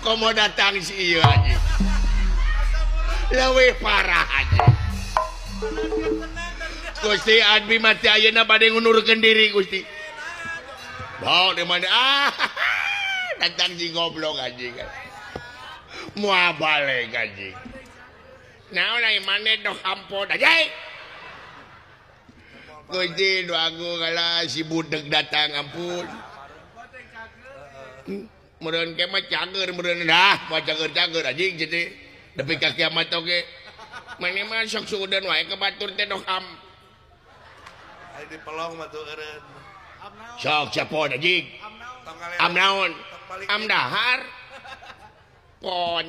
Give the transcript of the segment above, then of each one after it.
komo datang si ieu anjing leuwih parah anjing Gusti Admi mati ayeuna bade ngundurkeun diri Gusti bawa di mana datang si goblok anjing moal balik anjing naon ai maneh dok ampun anjing Gusti nu aku kalah si budeg datang ampun. Meureun ke mah cager meureun dah, mah cager-cager anjing jadi nepi ka kiamat oge. Mane mah sok suudeun wae ke batur teh dok am. Ai dipelong mah tuh eureun. Sok sapon anjing. Am naon? Am dahar. Pon.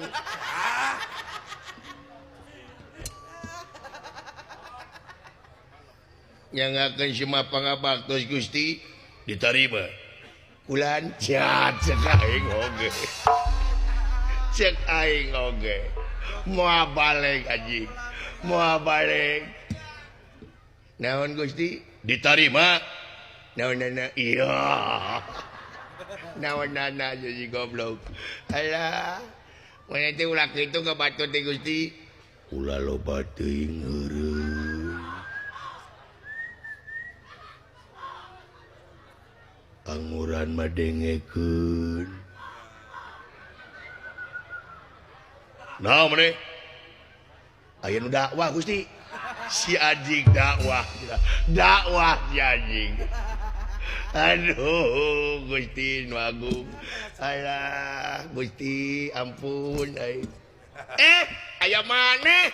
Nyangakeun si mapangabaktos Gusti diterima ulan jahat cek aing oge cek aing oge moal balik anjing moal balik naon Gusti diterima naonana iya naonana jadi goblok alah mun teh ulah kitu ka batur teh Gusti ulah loba teuing heureum anguran mah dengekeun nah maneh aya nu dakwah Gusti si anjing dakwah si anjing aduh Gusti nu agung alah Gusti ampun aya maneh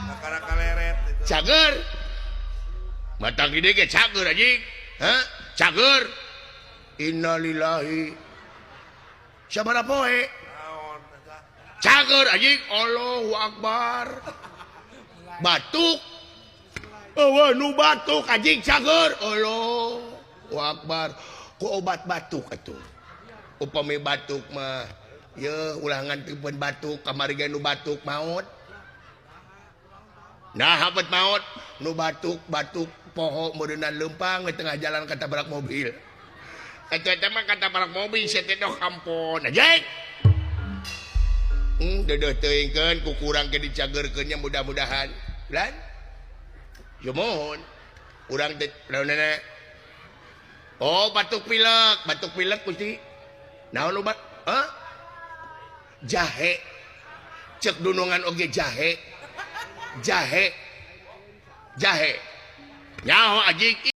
Nakara kaleret itu. cager matang gede ge cager anjing hah cager innalillahi sabaraha poe Naon eta? cager anjing Allahu akbar batuk nu batuk anjing cager Allahu akbar ku obat batuk atuh upami batuk mah ye ulah ngantipeun batuk kamari ge nu batuk maot nah habat maot nu batuk poho meureunna leumpang di tengah jalan katabrak mobil eta mah katabrak mobil saya teh dok ampun anjing deudeuh teuingkeun ku kurang ge dicagerkeunnya mudah-mudahan lan yo mohon urang teh naonana oh batuk pilek Gusti naon lu jahe cek dunungan oge jahe nyaho anjing